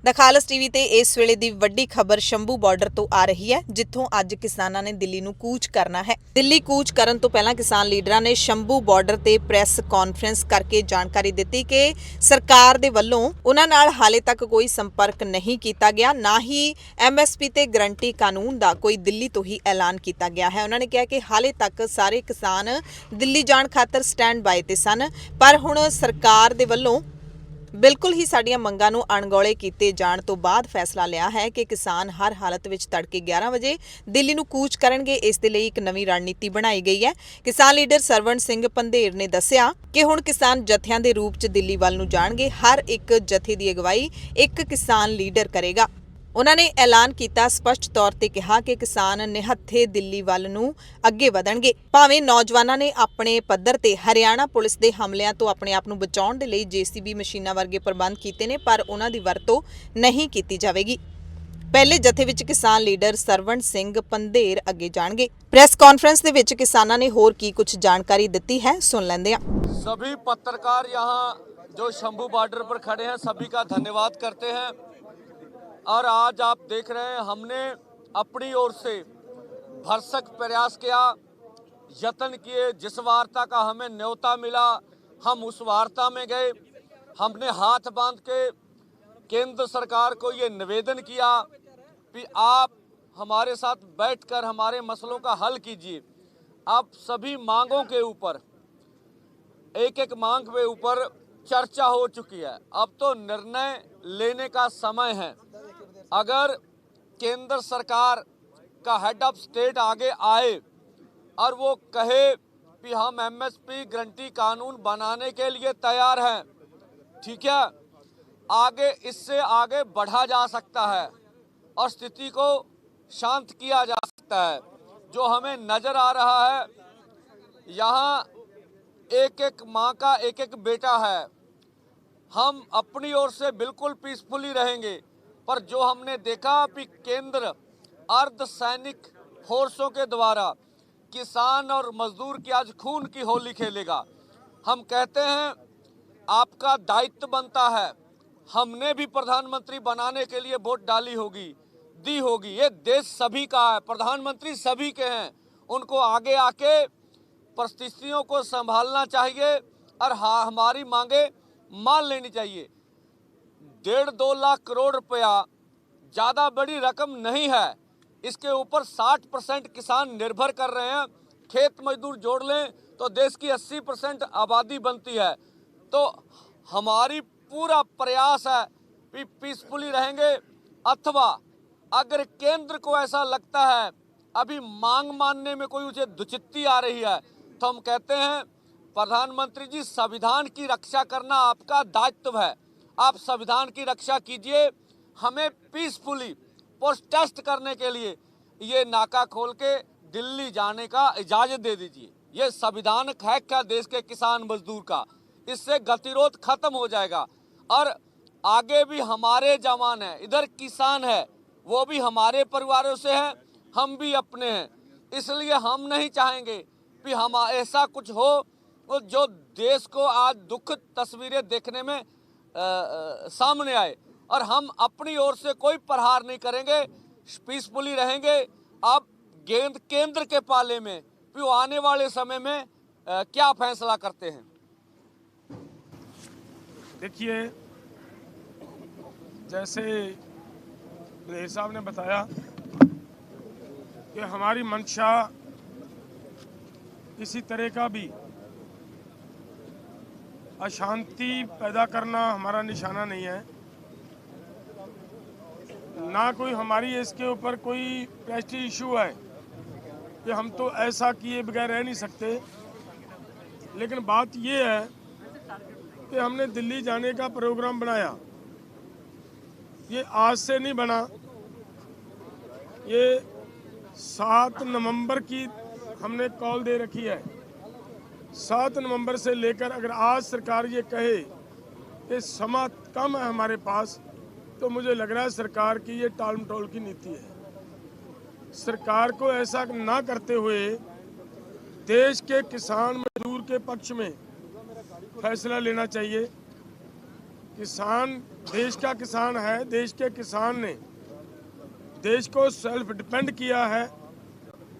The खालस TV ते इस वेले दी वड्डी खबर शंभू बार्डर तो आ रही है, जिथों अज किसानां ने दिल्ली नूं कूच करना है। दिल्ली कूच करन तो पहलां किसान लीडरां ने शंभू बार्डर ते प्रैस कॉन्फ्रेंस करके जानकारी दित्ती कि सरकार दे वल्लों उन्हां नाल हाले तक कोई संपर्क नहीं कीता गया, ना ही MSP ते गारंटी कानून दा कोई दिल्ली तो ही ऐलान किया गया है। उन्होंने कहा कि हाले तक सारे किसान दिल्ली जाण खातर स्टैंड बाय ते सन, पर हुण सरकार दे वल्लों बिल्कुल ही साड़ियां मंगां नूं अणगौले कीते जाण तो बाद फैसला लिया है कि किसान हर हालत विच तड़के 11 वजे दिल्ली नूं कूच करनगे। इस दे लई एक नवीं रणनीति बनाई गई है। किसान लीडर सरवण सिंह पंधेर ने दस्सिया कि हुण किसान जत्थियां दे रूप च दिल्ली वल नूं जाणगे। हर एक जत्थे दी अगवाई एक किसान लीडर करेगा। उन्होंने ऐलान किया, स्पष्ट तौर पर कहा कि किसान निहत्थे दिल्ली वल नूं अगे वधणगे। भावें नौजवानों ने अपने पद्धर ते हरियाणा पुलिस के हमलिਆਂ तो अपने आप नूं बचाउण दे लई JCB मशीनां वर्गे प्रबंध कीते ने, पर उन्हां दी वरतों नहीं की जावेगी। पहले जत्थे विच किसान लीडर सरवण सिंह पंधेर अगे जाणगे। प्रैस कॉन्फ्रेंस दे विच किसानां ने होर की कुछ जानकारी दित्ती है, सुन लैंदे हां। सभी पत्रकार यहाँ जो शंभू बॉर्डर पर खड़े हैं, सभी का धन्यवाद करते हैं। और आज आप देख रहे हैं, हमने अपनी ओर से भरसक प्रयास किया, यत्न किए। जिस वार्ता का हमें न्योता मिला, हम उस वार्ता में गए। हमने हाथ बांध के केंद्र सरकार को ये निवेदन किया कि आप हमारे साथ बैठकर हमारे मसलों का हल कीजिए। अब सभी मांगों के ऊपर, एक एक मांग के ऊपर चर्चा हो चुकी है। अब तो निर्णय लेने का समय है। अगर केंद्र सरकार का हेड ऑफ स्टेट आगे आए और वो कहे कि हम MSP गारंटी कानून बनाने के लिए तैयार हैं, ठीक है, आगे इससे आगे बढ़ा जा सकता है और स्थिति को शांत किया जा सकता है। जो हमें नजर आ रहा है, यहाँ एक एक माँ का एक एक बेटा है। हम अपनी ओर से बिल्कुल पीसफुली रहेंगे, पर जो हमने देखा कि केंद्र अर्धसैनिक फोर्सों के द्वारा किसान और मजदूर की आज खून की होली खेलेगा। हम कहते हैं आपका दायित्व बनता है। हमने भी प्रधानमंत्री बनाने के लिए वोट डाली होगी, दी होगी। ये देश सभी का है, प्रधानमंत्री सभी के हैं। उनको आगे आके परिस्थितियों को संभालना चाहिए और हमारी मांगे मान लेनी चाहिए। 1.5-2 लाख करोड़ रुपया ज़्यादा बड़ी रकम नहीं है। इसके ऊपर 60% किसान निर्भर कर रहे हैं। खेत मजदूर जोड़ लें तो देश की 80% आबादी बनती है। तो हमारी पूरा प्रयास है कि पीसफुली रहेंगे, अथवा अगर केंद्र को ऐसा लगता है अभी मांग मानने में कोई उसे दुचित्ती आ रही है, तो हम कहते हैं प्रधानमंत्री जी, संविधान की रक्षा करना आपका दायित्व है। आप संविधान की रक्षा कीजिए। हमें पीसफुली प्रोटेस्ट करने के लिए ये नाका खोल के दिल्ली जाने का इजाजत दे दीजिए। ये संविधान है क्या देश के किसान मजदूर का? इससे गतिरोध खत्म हो जाएगा। और आगे भी हमारे जवान हैं, इधर किसान है, वो भी हमारे परिवारों से हैं, हम भी अपने हैं। इसलिए हम नहीं चाहेंगे कि हम ऐसा कुछ हो जो देश को आज दुखद तस्वीरें देखने में सामने आए। और हम अपनी ओर से कोई प्रहार नहीं करेंगे, पीसफुली रहेंगे। अब गेंद केंद्र के पाले में, फिर वो आने वाले समय में क्या फैसला करते हैं। देखिए, जैसे रेह साहब ने बताया कि हमारी मंशा किसी तरह का भी अशांति पैदा करना हमारा निशाना नहीं है, ना कोई हमारी इसके ऊपर कोई प्रेस्टीज इशू है कि हम तो ऐसा किए बगैर रह नहीं सकते। लेकिन बात ये है कि हमने दिल्ली जाने का प्रोग्राम बनाया, ये आज से नहीं बना। ये 7 नवंबर की हमने कॉल दे रखी है। 7 नवंबर से लेकर अगर आज सरकार ये कहे कि समय कम है हमारे पास, तो मुझे लग रहा है सरकार की ये टाल मटोल की नीति है। सरकार को ऐसा ना करते हुए देश के किसान मजदूर के पक्ष में फैसला लेना चाहिए। किसान देश का किसान है। देश के किसान ने देश को सेल्फ डिपेंड किया है,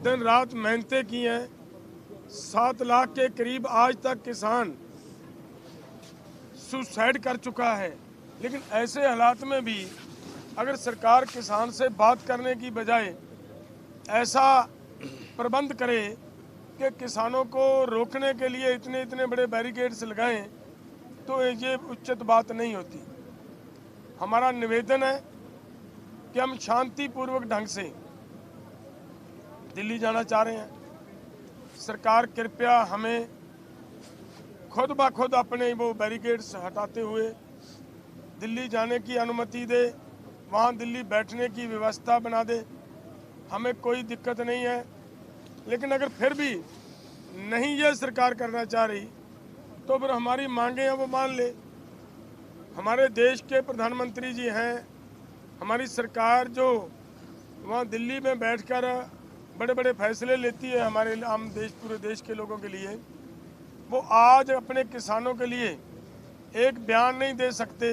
दिन रात मेहनतें की हैं। 7 लाख के करीब आज तक किसान सुसाइड कर चुका है। लेकिन ऐसे हालात में भी अगर सरकार किसान से बात करने की बजाय ऐसा प्रबंध करे कि किसानों को रोकने के लिए इतने इतने बड़े बैरिकेड्स लगाएं, तो ये उचित बात नहीं होती। हमारा निवेदन है कि हम शांतिपूर्वक ढंग से दिल्ली जाना चाह रहे हैं। सरकार कृपया हमें खुद ब खुद अपने वो बैरिकेड्स हटाते हुए दिल्ली जाने की अनुमति दे, वहाँ दिल्ली बैठने की व्यवस्था बना दे। हमें कोई दिक्कत नहीं है, लेकिन अगर फिर भी नहीं ये सरकार करना चाह रही तो फिर हमारी मांगें हैं वो मान ले। हमारे देश के प्रधानमंत्री जी हैं, हमारी सरकार जो वहाँ दिल्ली में बैठकर बड़े बड़े फैसले लेती है हमारे आम देश, पूरे देश के लोगों के लिए, वो आज अपने किसानों के लिए एक बयान नहीं दे सकते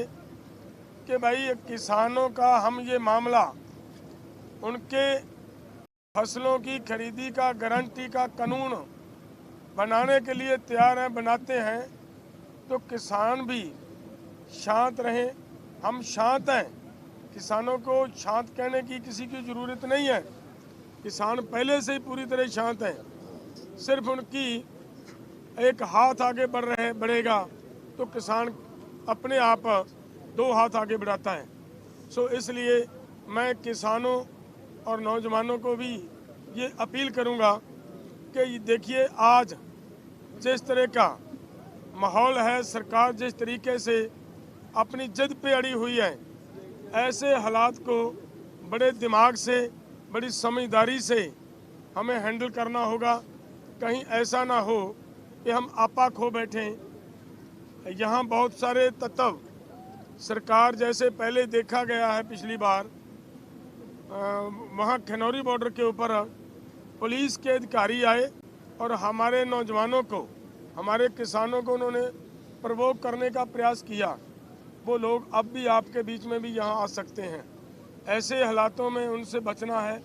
कि भाई किसानों का हम ये मामला उनके फसलों की खरीदी का गारंटी का कानून बनाने के लिए तैयार हैं, बनाते हैं। तो किसान भी शांत रहें, हम शांत हैं। किसानों को शांत कहने की किसी की ज़रूरत नहीं है। किसान पहले से ही पूरी तरह शांत हैं। सिर्फ उनकी एक हाथ आगे बढ़ेगा तो किसान अपने आप 2 हाथ आगे बढ़ाता है। सो इसलिए मैं किसानों और नौजवानों को भी ये अपील करूँगा कि देखिए आज जिस तरह का माहौल है, सरकार जिस तरीके से अपनी जिद पे अड़ी हुई है, ऐसे हालात को बड़े दिमाग से, बड़ी समझदारी से हमें हैंडल करना होगा। कहीं ऐसा ना हो कि हम आपा खो बैठें। यहाँ बहुत सारे तत्व सरकार जैसे पहले देखा गया है पिछली बार, वहाँ खनौरी बॉर्डर के ऊपर पुलिस के अधिकारी आए और हमारे नौजवानों को, हमारे किसानों को उन्होंने प्रवोक करने का प्रयास किया। वो लोग अब भी आपके बीच में भी यहाँ आ सकते हैं। ऐसे हालातों में उनसे बचना है।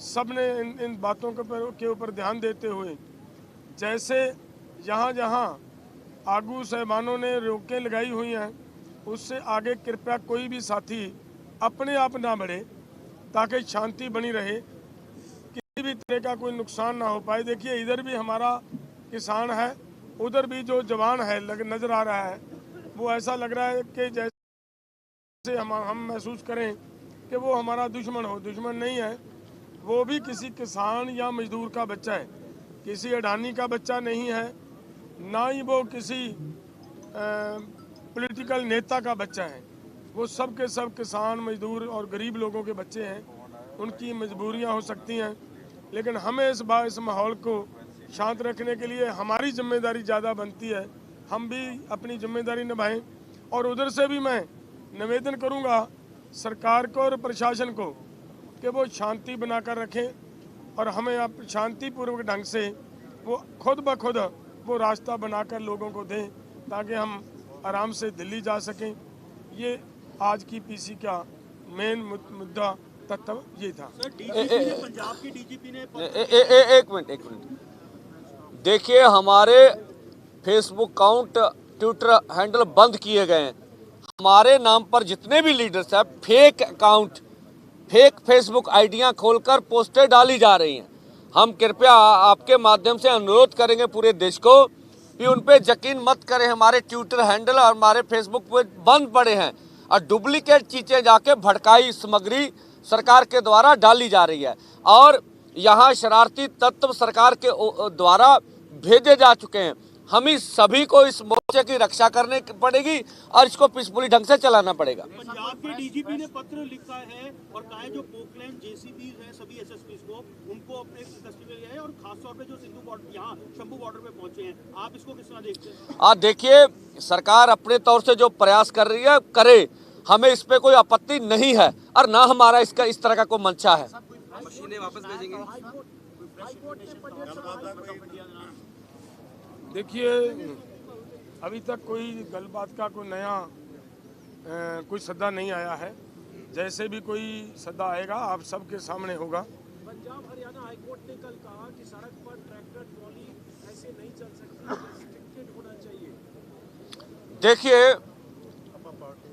सब ने इन बातों के ऊपर ध्यान देते हुए, जैसे जहाँ जहाँ आगू साहबानों ने रोकें लगाई हुई हैं, उससे आगे कृपया कोई भी साथी अपने आप ना बढ़े, ताकि शांति बनी रहे, किसी भी तरह का कोई नुकसान ना हो पाए। देखिए इधर भी हमारा किसान है, उधर भी जो जवान है नज़र आ रहा है, वो ऐसा लग रहा है कि जैसे हम महसूस करें कि वो हमारा दुश्मन हो। दुश्मन नहीं है, वो भी किसी किसान या मजदूर का बच्चा है, किसी अडानी का बच्चा नहीं है, ना ही वो किसी पॉलिटिकल नेता का बच्चा है। वो सब के सब किसान, मजदूर और गरीब लोगों के बच्चे हैं। उनकी मजबूरियां हो सकती हैं, लेकिन हमें इस माहौल को शांत रखने के लिए हमारी जिम्मेदारी ज़्यादा बनती है। हम भी अपनी जिम्मेदारी निभाएं। और उधर से भी मैं निवेदन करूंगा सरकार को और प्रशासन को कि वो शांति बनाकर रखें और हमें आप शांतिपूर्वक ढंग से वो खुद ब खुद वो रास्ता बनाकर लोगों को दें, ताकि हम आराम से दिल्ली जा सकें। ये आज की पीसी का मेन मुद्दा तत्व ये था। पंजाब के डीजीपी ने एक मिनट देखिए, हमारे फेसबुक अकाउंट, ट्विटर हैंडल बंद किए गए हैं। हमारे नाम पर जितने भी लीडर्स हैं, फेक अकाउंट, फेक फेसबुक आइडियां खोलकर पोस्टें डाली जा रही हैं। हम कृपया आपके माध्यम से अनुरोध करेंगे पूरे देश को कि उन पे यकीन मत करें। हमारे ट्विटर हैंडल और हमारे फेसबुक पे बंद पड़े हैं और डुप्लीकेट चीज़ें जाके भड़काई सामग्री सरकार के द्वारा डाली जा रही है और यहाँ शरारती तत्व सरकार के द्वारा भेजे जा चुके हैं। हम इस सभी को इस मोर्चे की रक्षा करने पड़ेगी और इसको पीसफुली ढंग से चलाना पड़ेगा। पंजाब के डीजीपी ने पत्र लिखा है और कहा है जो पोकलैंड जेसीबी हैं सभी एसएसपीज को, उनको अपने कस्टडी में लिया है और खासतौर पे जो सिंधु बॉर्डर, यहाँ शंभू बॉर्डर पे पहुंचे हैं। आप इसको किस तरह देखते हैं? देखिए, सरकार अपने तौर से जो प्रयास कर रही है करे, हमें इस पे कोई आपत्ति नहीं है और ना हमारा इसका इस तरह का कोई मंशा है। मशीनें वापस भेजेंगे। देखिए, अभी तक कोई गलबात का कोई नया कोई सद्दा नहीं आया है। जैसे भी कोई सद्दा आएगा आप सबके सामने होगा। पंजाब हरियाणा हाईकोर्ट ने कल कहा कि सड़क पर ट्रैक्टर ट्रॉली ऐसे नहीं चल सकती, रिस्ट्रिक्टेड होना चाहिए। देखिए,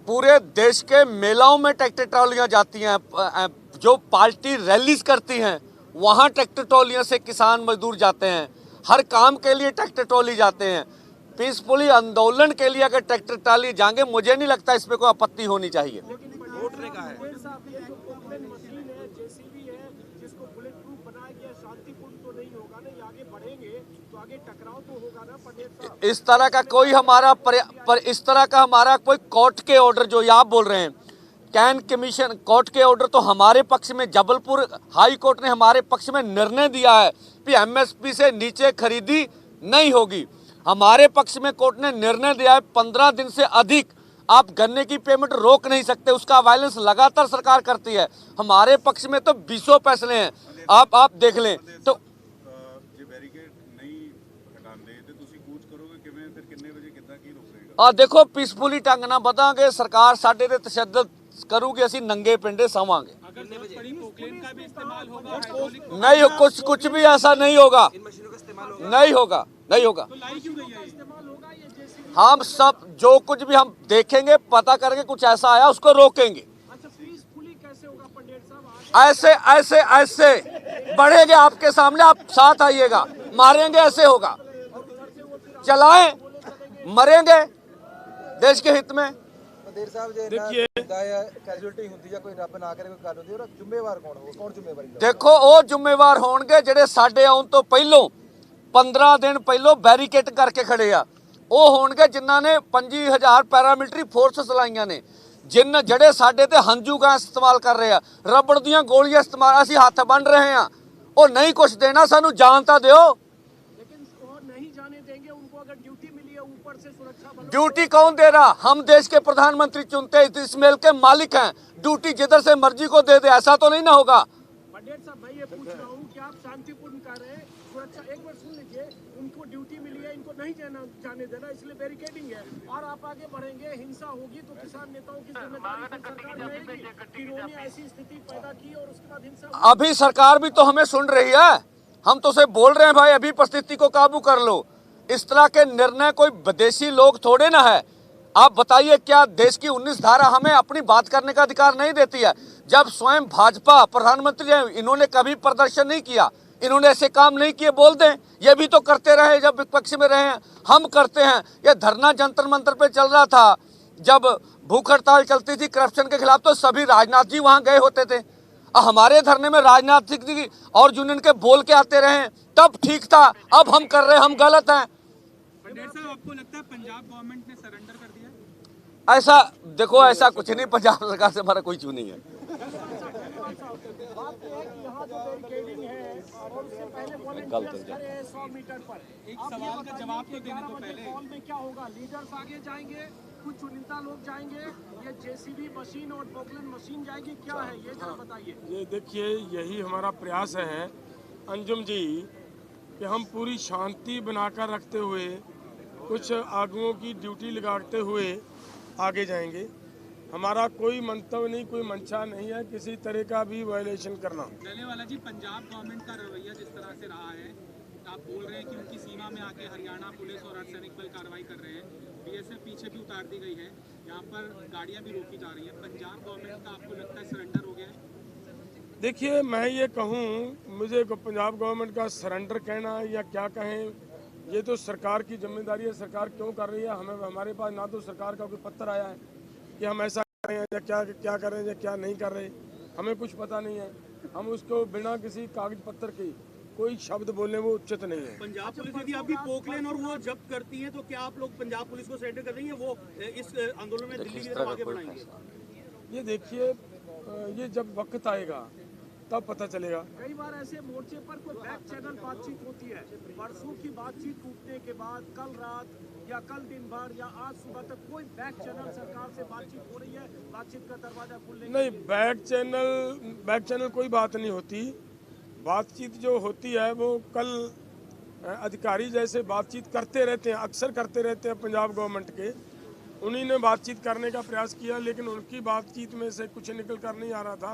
पूरे देश के मेलाओं में ट्रैक्टर ट्रॉलियां जाती हैं, जो पार्टी रैलीज करती हैं वहां ट्रैक्टर ट्रॉलियों से किसान मजदूर जाते हैं, हर काम के लिए ट्रैक्टर ट्रॉली जाते हैं। पीसफुली आंदोलन के लिए अगर ट्रैक्टर ट्रॉली जाएंगे, मुझे नहीं लगता इस पे कोई आपत्ति होनी चाहिए। कोर्ट ने कहा है ये जो पोकलेन मशीन है, जेसीबी है, जिसको बुलेट प्रूफ बनाया गया, शांतिपूर्ण तो नहीं होगा ना? ये आगे बढ़ेंगे तो आगे टकराव तो होगा ना पंडित साहब? इस तरह का कोई हमारा इस तरह का हमारा कोई कोर्ट के ऑर्डर जो ये आप बोल रहे हैं, कैन कमीशन कोर्ट के ऑर्डर तो हमारे पक्ष में, जबलपुर हाई कोर्ट ने हमारे पक्ष में निर्णय दिया है कि एमएसपी से नीचे खरीदी नहीं होगी। हमारे पक्ष में कोर्ट ने निर्णय दिया है 15 दिन से अधिक आप गन्ने की पेमेंट रोक नहीं सकते, उसका वायलेंस लगातार सरकार करती है। हमारे पक्ष में तो 20 फैसले हैं, आप देख लें तो। देखो, पीसफुली ढंग ना बतांगे, सरकार साडे ते तशद्दद करूगी, असी नंगे पिंडे सवांगे। नहीं हो, कुछ भी ऐसा नहीं होगा, नहीं होगा, नहीं होगा। हम सब जो कुछ भी हम देखेंगे, पता करके कुछ ऐसा आया उसको रोकेंगे। अच्छा, पीसफुली कैसे होगा पंडित साहब? ऐसे ऐसे ऐसे बढ़ेंगे आपके सामने, आप साथ आइएगा, मारेंगे, ऐसे होगा। चलाएं, मरेंगे देश के हित में। देखिए, कैजुअलिटी ਹੁੰਦੀ ਜਾਂ ਕੋਈ ਰੱਬ ਨਾ ਕਰੇ ਕੋਈ ਗੱਲ ਹੁੰਦੀ ਉਹਦਾ ਜ਼ਿੰਮੇਵਾਰ ਕੌਣ ਹੋਊਗਾ? ਕੌਣ ਜ਼ਿੰਮੇਵਾਰੀ ਲਊਗਾ? देखो, ਉਹ ਜ਼ਿੰਮੇਵਾਰ ਹੋਣਗੇ ਜਿਹੜੇ ਸਾਡੇ ਆਉਣ ਤੋਂ ਪਹਿਲੋਂ 15 ਦਿਨ ਪਹਿਲੋਂ ਬੈਰੀਕੇਡ ਕਰਕੇ ਖੜੇ ਆ। ਉਹ ਹੋਣਗੇ ਜਿਨ੍ਹਾਂ ਨੇ 25,000 ਪੈਰਾਮਿਲਟਰੀ ਫੋਰਸਸ ਲਾਈਆਂ ਨੇ, ਜਿਹੜੇ ਸਾਡੇ ਤੇ ਹੰਝੂ ਗੈਸ ਇਸਤੇਮਾਲ ਕਰ ਰਹੇ ਆ, ਰਬੜ ਦੀਆਂ ਗੋਲੀਆਂ ਇਸਤੇਮਾਲ, ਅਸੀਂ ਹੱਥ ਬੰਨ ਰਹੇ ਆ। ਉਹ ਨਹੀਂ ਕੁਝ ਦੇਣਾ, ਸਾਨੂੰ ਜਾਨ ਤਾਂ ਦਿਓ। लेकिन और नहीं जाने देंगे उनको। अगर ड्यूटी मिली है ऊपर से सुरक्षा बलों, ड्यूटी कौन दे रहा? हम देश के प्रधानमंत्री चुनते हैं, इस मेल के मालिक हैं। ड्यूटी जिधर से मर्जी को दे दे, ऐसा तो नहीं ना होगा। पंडित साहब मैं ये पूछ रहा हूँ कि आप शांतिपूर्ण कर रहे हैं, सुरक्षा, एक बार सुन लीजिए, उनको ड्यूटी मिली है, इनको नहीं जाने देना, इसलिए बैरिकेडिंग है। और आप आगे बढ़ेंगे, हिंसा होगी तो किसान नेताओं की जिम्मेदारी फिर सरकार रहेगी कि इन्होंने ऐसी स्थिति पैदा की और उसके बाद हिंसा हुई। अभी सरकार भी तो हमें सुन रही है, हम तो उसे बोल रहे हैं भाई अभी परिस्थिति को काबू कर लो। इस तरह के निर्णय कोई विदेशी लोग थोड़े ना है। आप बताइए, क्या देश की 19 धारा हमें अपनी बात करने का अधिकार नहीं देती है? जब स्वयं भाजपा प्रधानमंत्री हैं, इन्होंने कभी प्रदर्शन नहीं किया, इन्होंने ऐसे काम नहीं किए, बोल दें। ये भी तो करते रहे जब विपक्ष में रहे हैं, हम करते हैं। ये धरना जंतर मंतर पे चल रहा था, जब भूख हड़ताल चलती थी करप्शन के खिलाफ, तो सभी राजनाथ जी वहां गए होते थे। हमारे धरने में राजनाथ जी और यूनियन के बोल के आते रहे, तब ठीक था। अब हम कर रहे हैं, हम गलत हैं। आपको लगता है पंजाब गवर्नमेंट ने सरेंडर कर दिया? ऐसा देखो, ऐसा कुछ नहीं, पंजाब सरकार से हमारा कोई इशू नहीं है। बात यह है कि यहाँ जो बैरिकेडिंग है और उससे पहले वॉलंटियर्स खड़े हैं 100 मीटर पर। एक सवाल का जवाब तो देने तो पहले। कॉल में क्या होगा? लीडर्स आगे जाएंगे, कुछ चुनिंदा लोग जाएंगे, ये जेसीबी मशीन और पोकलेन मशीन जाएगी, क्या है ये जरा बताइए। ये देखिए, यही हमारा प्रयास है अंजुम जी कि हम पूरी शांति बनाकर रखते हुए, कुछ आगुओं की ड्यूटी लगाते हुए आगे जाएंगे। हमारा कोई मंतव्य नहीं, कोई मंशा नहीं है किसी तरह का भी वायलेशन करना। डलेवाला जी, पंजाब गवर्नमेंट का रवैया जिस तरह से रहा है, आप बोल रहे हैं कि उनकी सीमा में आके हरियाणा पुलिस और अर्धसैनिक बल कार्रवाई कर रहे हैं, बीएसएफ पीछे भी उतार दी गई है, यहाँ पर गाड़ियाँ भी रोकी जा रही हैं, पंजाब गवर्नमेंट का आपको लगता है सरेंडर हो गया है? देखिए, मैं ये कहूँ, मुझे पंजाब गवर्नमेंट का सरेंडर कहना या क्या कहें, ये तो सरकार की जिम्मेदारी है। सरकार क्यों कर रही है, हमें, हमारे पास ना तो सरकार का कोई पत्र आया है कि हम ऐसा कर रहे हैं या क्या कर रहे हैं या क्या नहीं कर रहे, हमें कुछ पता नहीं है। हम उसको बिना किसी कागज पत्र के कोई शब्द बोलने वो उचित नहीं है। पंजाब पुलिस यदि अभी पोकलेन और वो जब्त करती है तो क्या आप लोग पंजाब पुलिस को सरेंडर कर देंगे? वो इस आंदोलन में दिल्ली की तरफ आगे बढ़ाएंगे? ये देखिए, ये जब वक्त आएगा तब पता चलेगा। कई बार ऐसे मोर्चे पर कोई बैक चैनल बातचीत होती है, परसों की बातचीत टूटने के बाद कल रात या कल दिन भर या आज सुबह तक कोई बैक चैनल सरकार से बातचीत हो रही है, बातचीत का दरवाजा खुलने? नहीं, बैक चैनल कोई बात नहीं होती। बातचीत जो होती है वो कल अधिकारी जैसे बातचीत करते रहते हैं, अक्सर करते रहते हैं पंजाब गवर्नमेंट के, उन्हीं ने बातचीत करने का प्रयास किया, लेकिन उनकी बातचीत में से कुछ निकल कर नहीं आ रहा था।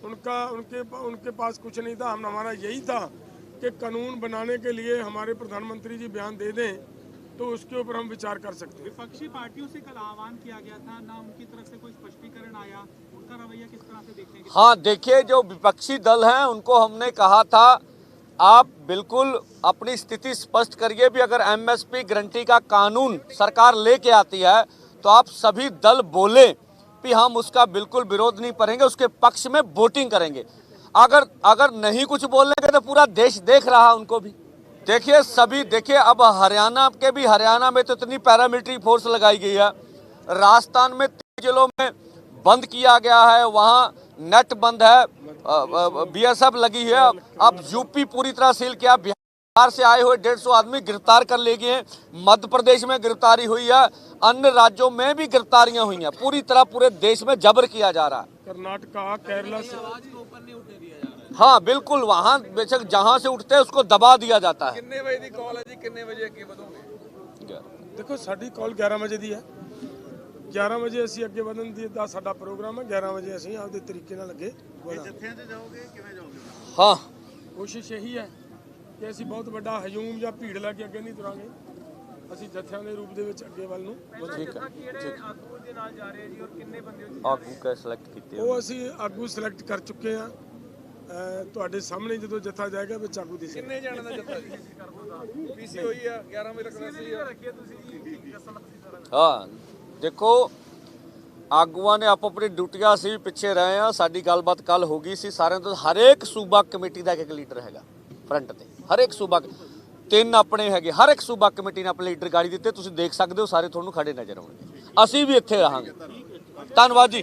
उनके पास कुछ नहीं था। हमारा यही था कि कानून बनाने के लिए हमारे प्रधानमंत्री जी बयान दे दें तो उसके ऊपर हम विचार कर सकते हैं। विपक्षी पार्टियों से कल आह्वान किया गया था, ना उनकी तरफ से कोई स्पष्टीकरण आया, उनका रवैया किस तरह से देखते हैं? हाँ, देखिए, जो विपक्षी दल हैं उनको हमने कहा था आप बिल्कुल अपनी स्थिति स्पष्ट करिए भी। अगर एमएसपी गारंटी का कानून सरकार लेके आती है तो आप सभी दल बोले कि हम उसका बिल्कुल विरोध नहीं करेंगे, उसके पक्ष में वोटिंग करेंगे। अगर नहीं कुछ बोलेंगे तो पूरा देश देख रहा उनको भी। देखिए सभी, देखिए अब हरियाणा में तो इतनी पैरामिलिट्री फोर्स लगाई गई है, राजस्थान में 3 जिलों में बंद किया गया है, वहाँ नेट बंद है, बीएसएफ लगी है। अब यूपी पूरी तरह सील किया, बिहार से आए हुए 150 आदमी गिरफ्तार कर लिए गए, मध्य प्रदेश में गिरफ्तारी हुई है, अन्य राज्यों में भी गिरफ्तारियां हुई हैं। पूरी तरह पूरे देश में जबर किया जा रहा है। कर्नाटका, केरला से हाँ बिल्कुल, वहाँ बेशक जहाँ से उठते हैं उसको दबा दिया जाता है। कितने बजे की कॉल है जी, कितने बजे अगे ਵਧੋਗੇ? देखो साड़ी कॉल 11 बजे दी है। 11 ਵਜੇ ਅਸੀਂ ਅੱਗੇ ਵਧਣ ਦਾ ਸਾਡਾ ਪ੍ਰੋਗਰਾਮ ਹੈ। 11 ਵਜੇ ਅਸੀਂ ਆਪਦੇ ਤਰੀਕੇ ਨਾਲ ਅੱਗੇ ਵਧਾਂਗੇ। हाँ, ਕੋਸ਼ਿਸ਼ ਇਹੀ ਹੈ ਕਿ ਅਸੀਂ ਬਹੁਤ ਵੱਡਾ ਹਜੂਮ ਜਾਂ ਭੀੜ ਲੈ ਕੇ ਅੱਗੇ ਨਹੀਂ ਤੁਰਾਂਗੇ। ਅਸੀਂ ਜਥਿਆਂ ਦੇ ਰੂਪ ਦੇ ਵਿੱਚ ਅੱਗੇ ਵੱਲ ਨੂੰ ठीक है, ठीक। आगू का सिलेक्ट कीते ਉਹ ਅਸੀਂ ਆਗੂ ਸਿਲੈਕਟ ਕਰ ਚੁੱਕੇ ਹਾਂ। ਤੁਹਾਡੇ ਸਾਹਮਣੇ ਜਦੋਂ ਜਥਾ ਜਾਏਗਾ ਵਿੱਚ ਆਗੂ ਦੀ ਕਿੰਨੇ ਜਾਣੇ ਦਾ ਜੱਥਾ ਜੀ? ਪੀਸੀ ਹੋਈ ਆ 11 ਵਜੇ ਤੱਕ ਵੈਸੇ हाँ, देखो ਆਗੂਆਂ ਨੇ ਆਪੋ ਆਪਣੀ ਡਿਊਟੀਆਂ, ਅਸੀਂ ਵੀ ਪਿੱਛੇ ਰਹੇ ਹਾਂ। ਸਾਡੀ ਗੱਲਬਾਤ ਕੱਲ ਹੋ ਗਈ ਸੀ ਸਾਰਿਆਂ ਤੋਂ। ਹਰੇਕ ਸੂਬਾ ਕਮੇਟੀ ਦਾ ਇੱਕ ਲੀਡਰ ਹੈਗਾ ਫਰੰਟ ਤੇ, ਹਰੇਕ ਸੂਬਾ 3 ਆਪਣੇ ਹੈਗੇ, ਹਰ ਇੱਕ ਸੂਬਾ ਕਮੇਟੀ ਨੇ ਆਪਣੇ ਲੀਡਰ ਗਾੜੀ ਦਿੱਤੇ। ਤੁਸੀਂ ਦੇਖ ਸਕਦੇ ਹੋ, ਸਾਰੇ ਤੁਹਾਨੂੰ ਖੜੇ ਨਜ਼ਰ ਆਉਣਗੇ। ਅਸੀਂ ਵੀ ਇੱਥੇ ਰਹਾਂਗੇ। ਧੰਨਵਾਦ ਜੀ।